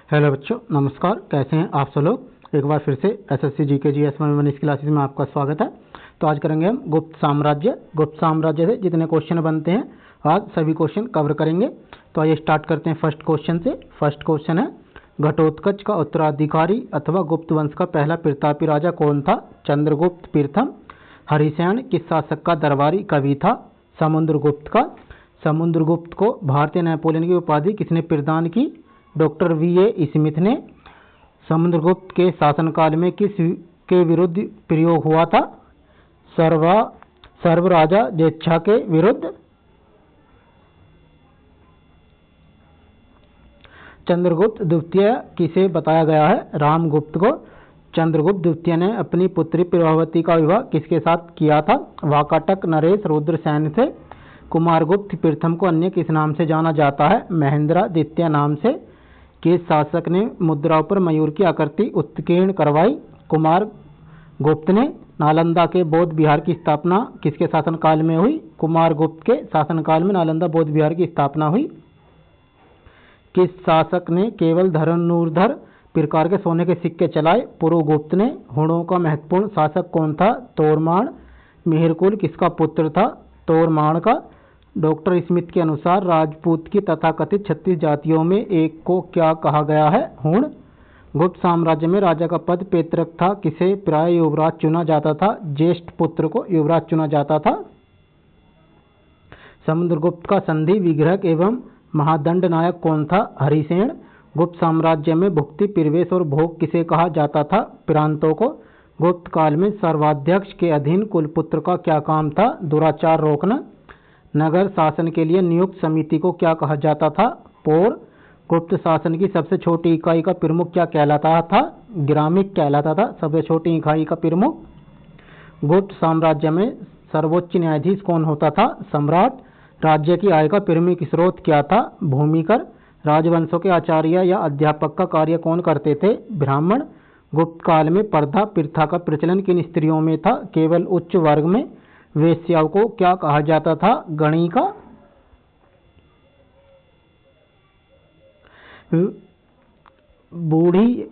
Hello बच्चों, नमस्कार। कैसे हैं आप सब लोग। एक बार फिर से एसएससी जीके जीएस में इस क्लासेस में आपका स्वागत है। तो आज करेंगे हम गुप्त साम्राज्य से जितने क्वेश्चन बनते हैं आज सभी क्वेश्चन कवर करेंगे। तो आइए स्टार्ट करते हैं फर्स्ट क्वेश्चन से। फर्स्ट क्वेश्चन है, घटोत्कच का उत्तराधिकारी अथवा गुप्त वंश का पहला प्रतापी राजा कौन था? चंद्रगुप्त प्रथम। हरिसेन किस शासक का दरबारी कवि था? समुद्रगुप्त का। समुद्रगुप्त को भारतीय नेपोलियन की उपाधि किसने प्रदान की? Doctor VA. स्मिथ ने। समुद्रगुप्त के शासनकाल में किस के विरुद्ध प्रयोग हुआ था? सर्व राजा जेच्छा के विरुद्ध। चंद्रगुप्त द्वितीय किसे बताया गया है? रामगुप्त को। चंद्रगुप्त द्वितीय ने अपनी पुत्री प्रभावती का विवाह किसके साथ किया था? वाकाटक नरेश रुद्रसेन से। कुमारगुप्त प्रथम को अन्य किस नाम से जाना जाता है? महेंद्र द्वितीय नाम से। किस शासक ने मुद्राओं पर मयूर की आकृति उत्कीर्ण करवाई? कुमार गुप्त ने। नालंदा के बौद्ध विहार की स्थापना किसके शासनकाल में हुई? कुमार गुप्त के शासनकाल में नालंदा बौद्ध विहार की स्थापना हुई। किस शासक ने केवल धनुर्धर प्रकार के सोने के सिक्के चलाए? पुरुगुप्त ने। हुणों का महत्वपूर्ण शासक कौन था? तोरमान। मिहिरकुल किसका पुत्र था? तोरमान का। डॉक्टर स्मिथ के अनुसार राजपूत की तथाकथित 36 जातियों में एक को क्या कहा गया है? हूण। गुप्त साम्राज्य में राजा का पद पैतृक था, किसे प्राय युवराज चुना जाता था? ज्येष्ठ पुत्र को युवराज चुना जाता था। समुद्रगुप्त का संधि विग्रहक एवं महादंड नायक कौन था? हरिसेन। गुप्त साम्राज्य में भुक्ति, प्रवेश और भोग किसे कहा जाता था? प्रांतों को। गुप्त काल में सर्वाध्यक्ष के अधीन कुलपुत्र का क्या काम था? दुराचार रोकना। नगर शासन के लिए नियुक्त समिति को क्या कहा जाता था? पौर। गुप्त शासन की सबसे छोटी इकाई का प्रमुख क्या कहलाता था? ग्रामिक कहलाता था सबसे छोटी इकाई का प्रमुख। गुप्त साम्राज्य में सर्वोच्च न्यायाधीश कौन होता था? सम्राट। राज्य की आय का प्रमुख स्रोत क्या था? भूमिकर। राजवंशों के आचार्य या अध्यापक का कार्य कौन करते थे? ब्राह्मण। गुप्त काल में पर्दा प्रथा का प्रचलन किन स्त्रियों में था? केवल उच्च वर्ग में। वेश्याओं को क्या कहा जाता था? गणिका। बूढ़ी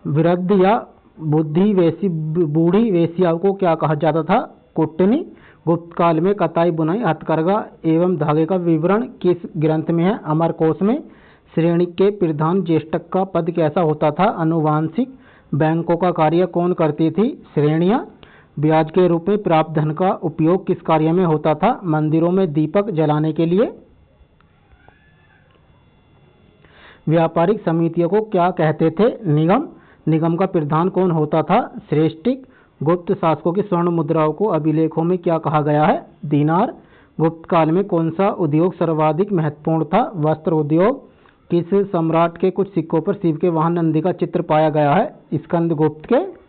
वृद्ध या बूढ़ी वेश्याओं को क्या कहा जाता था? कुटनी। गुप्त काल में कताई, बुनाई, हथकरघा एवं धागे का विवरण किस ग्रंथ में है? अमरकोश में। श्रेणी के प्रधान ज्येष्ठक का पद कैसा होता था? अनुवांशिक। बैंकों का कार्य कौन करती थी? श्रेणियां। ब्याज के रूप में प्राप्त धन का उपयोग किस कार्य में होता था? मंदिरों में दीपक जलाने के लिए। व्यापारिक समितियों को क्या कहते थे? निगम। निगम का प्रधान कौन होता था? श्रेष्ठिक। गुप्त शासकों की स्वर्ण मुद्राओं को अभिलेखों में क्या कहा गया है? दीनार। गुप्त काल में कौन सा उद्योग सर्वाधिक महत्वपूर्ण था? वस्त्र उद्योग। किस सम्राट के कुछ सिक्कों पर शिव के वाहन नंदी का चित्र पाया गया है? स्कंदगुप्त के।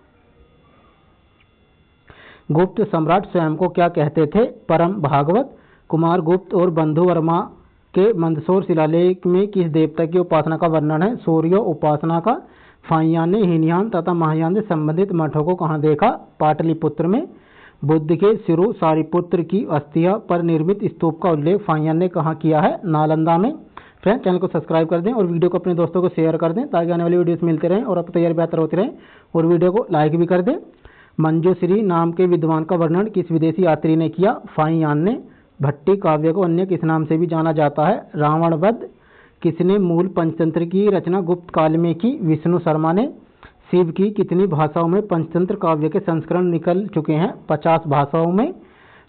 गुप्त सम्राट स्वयं को क्या कहते थे? परम भागवत। कुमार गुप्त और बंधु वर्मा के मंदसौर शिलालेख में किस देवता की उपासना का वर्णन है? सूर्य उपासना का। फाहियान ने हीनयान तथा महायान से संबंधित मठों को कहाँ देखा? पाटलिपुत्र में। बुद्ध के सिरु सारिपुत्र की अस्थिया पर निर्मित स्तूप का उल्लेख फाहियान ने कहाँ किया है? नालंदा में। फ्रेंड, चैनल को सब्सक्राइब कर दें और वीडियो को अपने दोस्तों को शेयर कर दें ताकि आने वाली वीडियोस मिलते रहें और आपकी तैयारी बेहतर होती रहे। और वीडियो को लाइक भी कर दें। मंजूश्री नाम के विद्वान का वर्णन किस विदेशी यात्री ने किया? फाहियान ने। भट्टी काव्य को अन्य किस नाम से भी जाना जाता है? रावण वध। किसने मूल पंचतंत्र की रचना गुप्त काल में की? विष्णु शर्मा ने। शिव की कितनी भाषाओं में पंचतंत्र काव्य के संस्करण निकल चुके हैं? 50 भाषाओं में।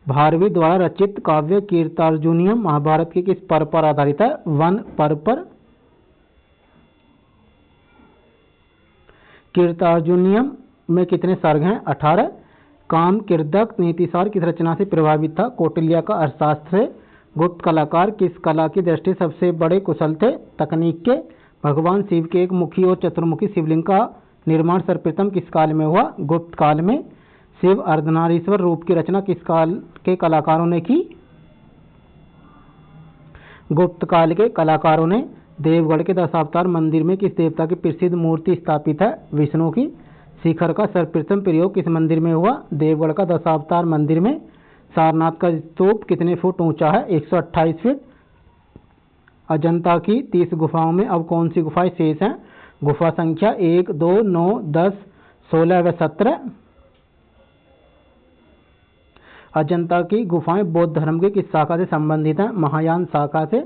भारवी द्वारा रचित काव्य कीर्तार्जुनियम महाभारत के किस पर्व पर आधारित है? वन पर्व पर। कीर्तार्जुनियम में कितने सर्ग हैं? 18। काम किरदक नीतिसार किस रचना से प्रभावित था? कौटिल्य का अर्थशास्त्र से। गुप्त कलाकार किस कला की दृष्टि सबसे बड़े कुशल थे? तकनीक के। भगवान शिव के एक मुखी और चतुर्मुखी शिवलिंग का निर्माण सर्वप्रथम किस काल में हुआ? गुप्त काल में। शिव अर्धनारीश्वर रूप की रचना किस काल के कलाकारों ने की? गुप्त काल के कलाकारों ने। देवगढ़ के दशावतार मंदिर में किस देवता की प्रसिद्ध मूर्ति स्थापित है? विष्णु की। शिखर का सर्वप्रथम प्रयोग किस मंदिर में हुआ? देवगढ़ का दशावतार मंदिर में। सारनाथ का स्तूप कितने फुट ऊंचा है? 128 फीट। अजंता की 30 गुफाओं में अब कौन सी गुफाएं शेष हैं? गुफा संख्या 1, 2, 9, 10, 16 व 17। अजंता की गुफाएं बौद्ध धर्म की किस शाखा से संबंधित हैं? महायान शाखा से।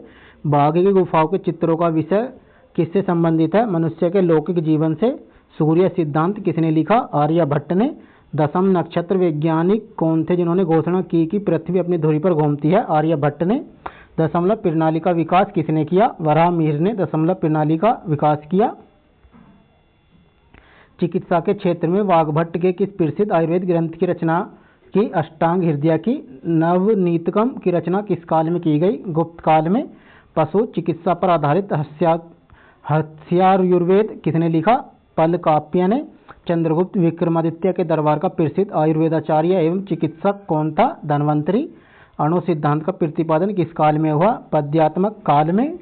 बाघ की गुफाओं के चित्रों का विषय किससे संबंधित है? मनुष्य के लौकिक जीवन से। सूर्य सिद्धांत किसने लिखा? आर्यभट्ट ने। दशम नक्षत्र वैज्ञानिक कौन थे जिन्होंने घोषणा की कि पृथ्वी अपनी धुरी पर घूमती है? आर्यभट्ट ने। दशमलव प्रणाली का विकास किसने किया? वराहमिहिर ने दशमलव प्रणाली का विकास किया। चिकित्सा के क्षेत्र में वाघभट्ट के किस प्रसिद्ध आयुर्वेद ग्रंथ की रचना की? अष्टांग हृदय की। नवनीतकम की रचना किस काल में की गई? गुप्त काल में। पशु चिकित्सा पर आधारित हस्यायुर्वेद किसने लिखा? पलकाप्य ने। चंद्रगुप्त विक्रमादित्य के दरबार का प्रसिद्ध आयुर्वेदाचार्य एवं चिकित्सक कौन था? धन्वंतरी। अणु सिद्धांत का प्रतिपादन किस काल में हुआ? पद्यात्मक काल में।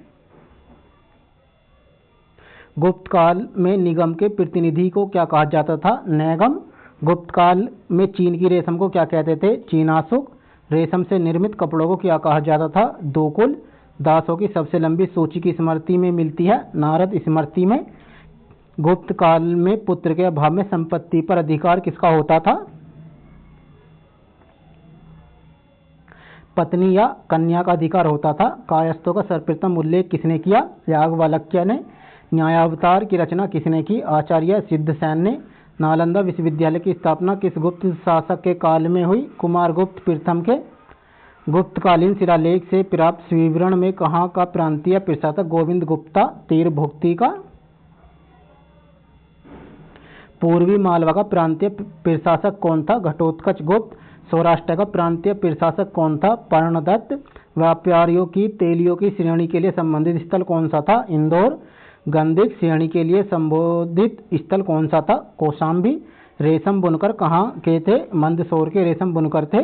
गुप्त काल में निगम के प्रतिनिधि को क्या कहा जाता था? नैगम। गुप्त काल में चीन की रेशम को क्या कहते थे? चीनाशुक। रेशम से निर्मित कपड़ों को क्या कहा जाता था? दोकुल। दासों की सबसे लंबी सूची की स्मृति में मिलती है? नारद स्मृति में। गुप्त काल में पुत्र के अभाव में संपत्ति पर अधिकार किसका होता था? पत्नी या कन्या का अधिकार होता था। कायस्थों का सर्वप्रथम उल्लेख किसने किया? याज्ञवल्क्य ने। न्यायावतार की रचना किसने की? आचार्य सिद्धसेन ने। नालंदा विश्वविद्यालय की स्थापना किस गुप्त शासक के काल में हुई? कुमारगुप्त प्रथम के। गुप्तकालीन शिलालेख से प्राप्त विवरण में कहाँ का प्रांतीय प्रशासक गोविंद गुप्ता तीरभुक्ति का? पूर्वी मालवा का प्रांतीय प्रशासक कौन था? घटोत्कच गुप्त। सौराष्ट्र का प्रांतीय प्रशासक कौन था? पर्णदत्त। व्यापारियों की तेलियों की श्रेणी के लिए संबंधित स्थल कौन सा था? इंदौर। गंधिक श्रेणी के लिए संबोधित स्थल कौन सा था? कौशाम्बी। रेशम बुनकर कहाँ के थे? मंदसौर के रेशम बुनकर थे।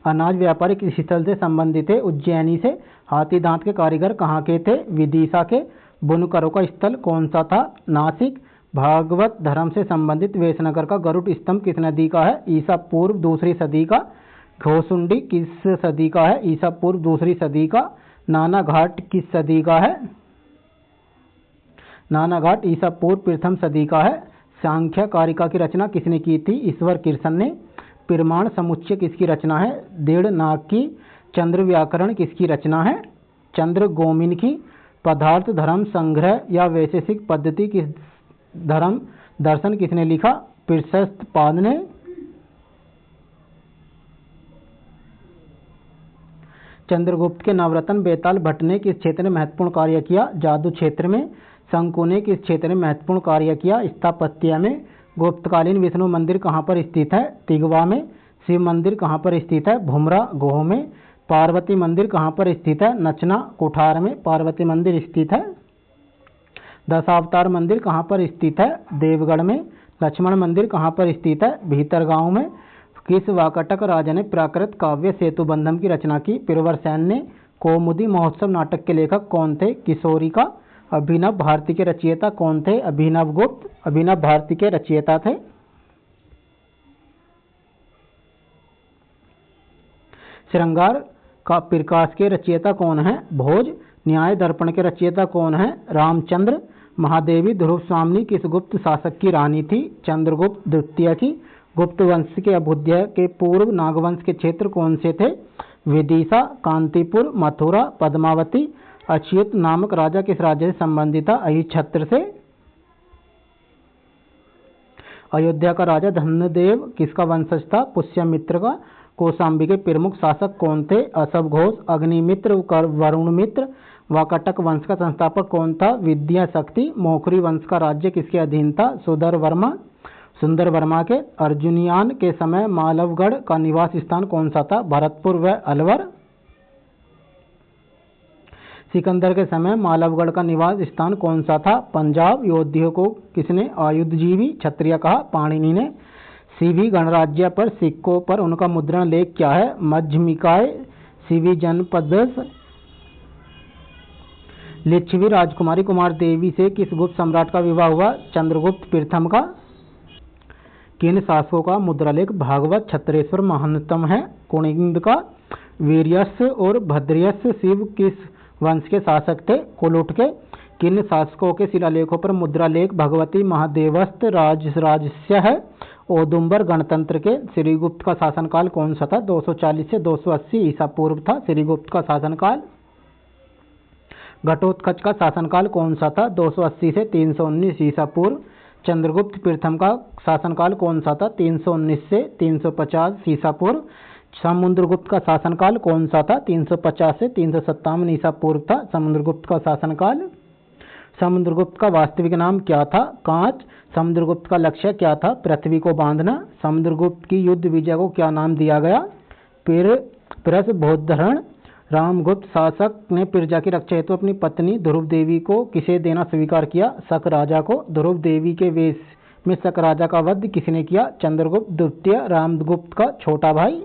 अनाज व्यापारी किस स्थल से संबंधित थे? उज्जैनी से। हाथी दांत के कारीगर कहाँ के थे? विदिशा के। बुनकरों का स्थल कौन सा था? नासिक। भागवत धर्म से संबंधित वेशनगर का गरुड़ स्तंभ किस नदी का है? ईसा पूर्व दूसरी सदी का। घोसुंडी किस सदी का है? ईसा पूर्व दूसरी सदी का। नाना घाट किस सदी का है? नाना घाट ईसा पूर्व प्रथम सदी का है। सांख्य कारिका की रचना किसने की थी? ईश्वर किर्सन ने। प्रमाण समुच्चय किसकी रचना है? देढ़नाग की। चंद्र व्याकरण किसकी रचना है? चंद्र गोमिन की। पदार्थ धर्म संग्रह या वैशेषिक पद्धति किस धर्म दर्शन किसने लिखा? प्रशस्त पाद ने। चंद्रगुप्त के नवरत्न बेताल भट्ट ने किस क्षेत्र में महत्वपूर्ण कार्य किया? जादू क्षेत्र में। शंकु ने किस क्षेत्र में महत्वपूर्ण कार्य किया? स्थापत्य में। गुप्तकालीन विष्णु मंदिर कहाँ पर स्थित है? तिगवा में। शिव मंदिर कहाँ पर स्थित है? भुमरा गोह में। पार्वती मंदिर कहाँ पर स्थित है? नचना कुठार में पार्वती मंदिर स्थित है। दशावतार मंदिर कहाँ पर स्थित है? देवगढ़ में। लक्ष्मण मंदिर कहाँ पर स्थित है? भीतरगांव में। किस वाकाटक राजा ने प्राकृत काव्य सेतुबंधम की रचना की? प्रियव्रत ने। कौमुदी महोत्सव नाटक के लेखक कौन थे? किशोरी का। अभिनव भारती के रचयिता कौन थे? अभिनव गुप्त। अभिनव भारती के रचयिता थे। श्रृंगार का प्रकाश के रचयिता कौन है? भोज। न्याय दर्पण के रचयिता कौन है? रामचंद्र। महादेवी ध्रुव स्वामिनी किस गुप्त शासक की रानी थी? चंद्रगुप्त द्वितीय की। गुप्त वंश के अभ्युदय के पूर्व नागवंश के क्षेत्र कौन से थे? विदिशा, कांतिपुर, मथुरा, पद्मावती। अच्युत नामक राजा किस राज्य से संबंधित था? अहिच्छत्र से। अयोध्या का राजा धनदेव किसका वंशज था? पुष्यमित्र का। कौशाम्बी के प्रमुख शासक कौन थे? अशव घोष, अग्निमित्र, वरुण मित्र। वाकाटक वंश का संस्थापक कौन था? विद्या शक्ति। मौखरी वंश का राज्य किसके अधीन था? सुंदर वर्मा के। अर्जुनियान के समय मालवगढ़ का निवास स्थान कौन सा था? भरतपुर व अलवर। सिकंदर के समय मालवगढ़ का निवास स्थान कौन सा था? पंजाब। योद्धियों को किसने आयुधजीवी क्षत्रिय कहा? पाणिनि ने। सीवी गणराज्य पर सिक्कों पर उनका मुद्रण लेख क्या है? मध्यमिकाय सीवी जनपदस। लिच्छवी राजकुमारी कुमार देवी से किस गुप्त सम्राट का विवाह हुआ? चंद्रगुप्त प्रथम का। किन शासकों का मुद्रालेख भागवत छत्रेश्वर महानतम है? कुणिंद का। वीर्यस्य और भद्रयस्य शिव किस वंश के शासक थे। कुलुट के किन शासकों के शिलालेखों पर मुद्रालेख भगवती महादेवस्त राजराजस्य है? औदुंबर गणतंत्र के। श्रीगुप्त का शासनकाल कौन सा था? 240 से 280 ईसा पूर्व था श्रीगुप्त का शासनकाल। घटोत्कच का शासनकाल कौन सा था? 280 से 319 ईसा पूर्व। चंद्रगुप्त प्रथम का शासनकाल कौन सा था? 319 से 350 ईसा पूर्व। समुद्रगुप्त का शासनकाल कौन सा था? 350 से 357 ईसा पूर्व था समुद्रगुप्त का शासनकाल। समुद्रगुप्त का वास्तविक नाम क्या था? कांच। समुद्रगुप्त का लक्ष्य क्या था? पृथ्वी को बांधना। समुद्रगुप्त की युद्ध विजय को क्या नाम दिया गया? प्रसबोद्धरण। रामगुप्त शासक ने प्रजा की रक्षा हेतु अपनी पत्नी ध्रुव देवी को किसे देना स्वीकार किया? शक राजा को। ध्रुव देवी के वेश में शक राजा का वध किसने किया? चंद्रगुप्त द्वितीय, रामगुप्त का छोटा भाई।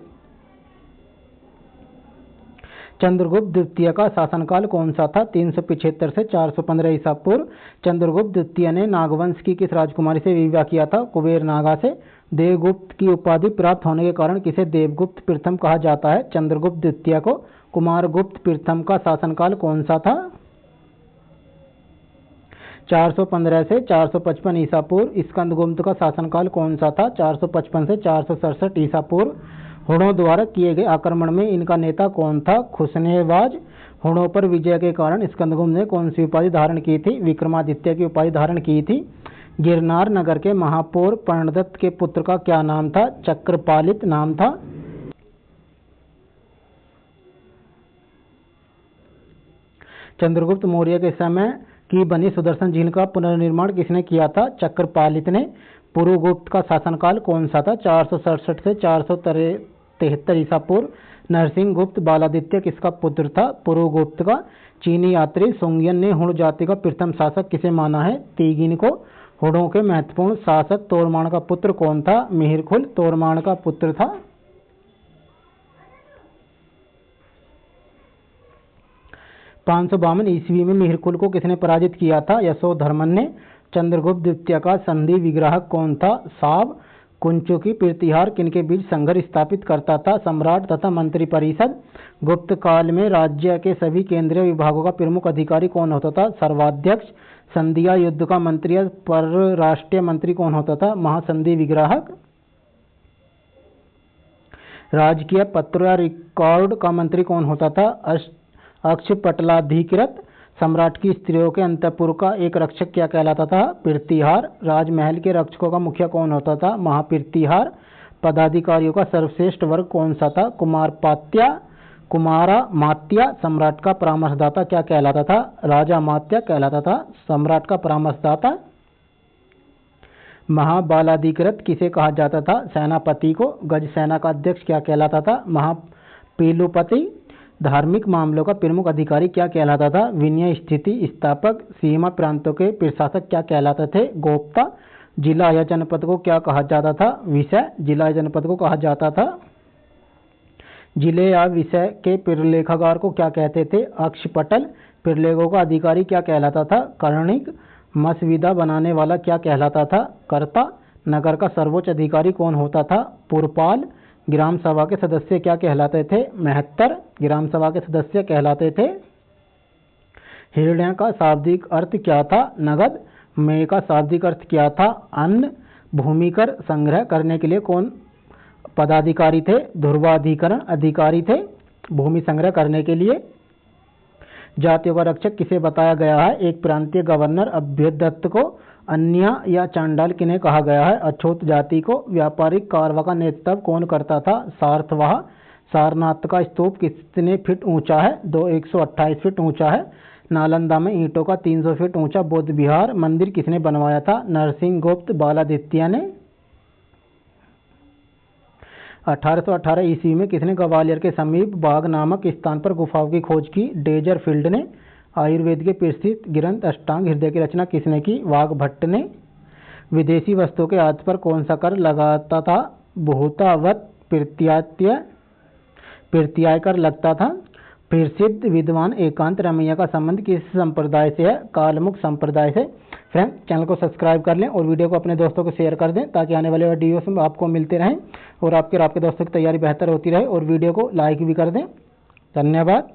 चंद्रगुप्त द्वितीय का शासनकाल कौन सा था? 375 से 415 ईसा पूर्व। चंद्रगुप्त द्वितीय ने नागवंश की किस राजकुमारी से विवाह किया था? कुबेर नागा से। देवगुप्त की उपाधि प्राप्त होने के कारण किसे देवगुप्त प्रथम कहा जाता है? चंद्रगुप्त द्वितीय को। कुमारगुप्त प्रथम का शासनकाल कौन सा था? 415 से 455 ईसा पूर्व। स्कंदगुप्त का शासनकाल कौन सा था? 455 से 467 ईसा पूर्व। हुणों द्वारा किए गए आक्रमण में इनका नेता कौन था? खुसनेवाज। हुणों पर विजय के कारण स्कंदगुप्त ने कौन सी उपाधि धारण की थी? विक्रमादित्य की उपाधि धारण की थी। गिरनार नगर के महापौर पर्णदत्त के पुत्र का क्या नाम था? चक्रपालित नाम था। चंद्रगुप्त मौर्य के समय की बनी सुदर्शन झील का पुनर्निर्माण किसने किया था? चक्रपालित ने। पुरुगुप्त का शासनकाल कौन सा था? 467 से 473 ईसा पूर्व। नरसिंह गुप्त बालादित्य किसका पुत्र था? पुरुगुप्त का। चीनी यात्री सुंगियन ने हुण जाति का प्रथम शासक किसे माना है? तीगिन को। हुणों के महत्वपूर्ण शासक तोरमान का पुत्र कौन था? मिहिरखुल तोरमान का पुत्र था। 552 ईस्वी में मिहिरकुल को किसने पराजित किया था? यशोधर्मन ने। चंद्रगुप्त द्वितीय का संधि विग्राहक कौन था? साब। कुंचुकी प्रतिहार किनके बीच संघर्ष स्थापित करता था? सम्राट तथा मंत्री परिषद। गुप्त काल में राज्य के सभी केंद्रीय विभागों का प्रमुख अधिकारी कौन होता था? सर्वाध्यक्ष। संधिया युद्ध का मंत्री या परराष्ट्रीय मंत्री कौन होता था? महासंधि विग्राहक। राजकीय पत्र या रिकॉर्ड का मंत्री कौन होता था? अक्षपटलाधिकृत। सम्राट की स्त्रियों के अंतःपुर का एक रक्षक क्या कहलाता था? प्रतिहार। राजमहल के रक्षकों का मुखिया कौन होता था? महाप्रतिहार। पदाधिकारियों का सर्वश्रेष्ठ वर्ग कौन सा था? कुमारपात्या। कुमारा मात्या। सम्राट का परामर्शदाता क्या कहलाता था? राजा मात्या कहलाता था सम्राट का परामर्शदाता। महाबालाधिकृत किसे कहा जाता था? सेनापति को। गज सेना का अध्यक्ष क्या कहलाता था? महापीलुपति। धार्मिक मामलों का प्रमुख अधिकारी क्या कहलाता था? विनय स्थिति स्थापक। सीमा प्रांतों के प्रशासक क्या कहलाते थे? गोप्ता। जिला या जनपद को क्या कहा जाता था? विषय। जिला या जनपद को कहा जाता था। जिले या विषय के प्रलेखागार को क्या कहते थे? अक्षपटल। प्रलेखों का अधिकारी क्या कहलाता था? कर्णिक। मसविदा बनाने वाला क्या कहलाता था? कर्ता। नगर का सर्वोच्च अधिकारी कौन होता था? पुरपाल। ग्राम सभा के सदस्य क्या कहलाते थे? महत्तर। ग्राम सभा के सदस्य कहलाते थे। हिरण्य का शाब्दिक अर्थ क्या था? नगद। मेय का शाब्दिक अर्थ क्या था? अन्न। भूमिकर संग्रह करने के लिए कौन पदाधिकारी थे? ध्रुवाधिकरण अधिकारी थे भूमि संग्रह करने के लिए। जातियों का रक्षक किसे बताया गया है? एक प्रांतीय गवर्नर अभ्यदत्त को। अन्य या चांडाल किन्हें कहा गया है? अछूत जाति को। व्यापारिक कारवा का नेतृत्व कौन करता था? सार्थवाह। सारनाथ का स्तूप कितने फीट ऊंचा है? 128 फीट ऊंचा है। नालंदा में ईंटों का 300 फीट ऊंचा बौद्ध विहार मंदिर किसने बनवाया था? नरसिंह गुप्त बालादित्य ने। 1818 ईस्वी में किसने ग्वालियर के समीप बाग नामक स्थान पर गुफाओं की खोज की? डेजरफील्ड ने। आयुर्वेद के प्रसिद्ध ग्रंथ अष्टांग हृदय की रचना किसने की? वाघभट्ट ने। विदेशी वस्तुओं के हाथ पर कौन सा कर लगाता था? भूतावत प्रत्याय कर लगता था। प्रसिद्ध विद्वान एकांत रमैया का संबंध किस संप्रदाय से है? कालमुख संप्रदाय से। फ्रेंड, चैनल को सब्सक्राइब कर लें और वीडियो को अपने दोस्तों को शेयर कर दें ताकि आने वाले वीडियोस में आपको मिलते रहें और आपके दोस्तों की तैयारी बेहतर होती रहे। और वीडियो को लाइक भी कर दें। धन्यवाद।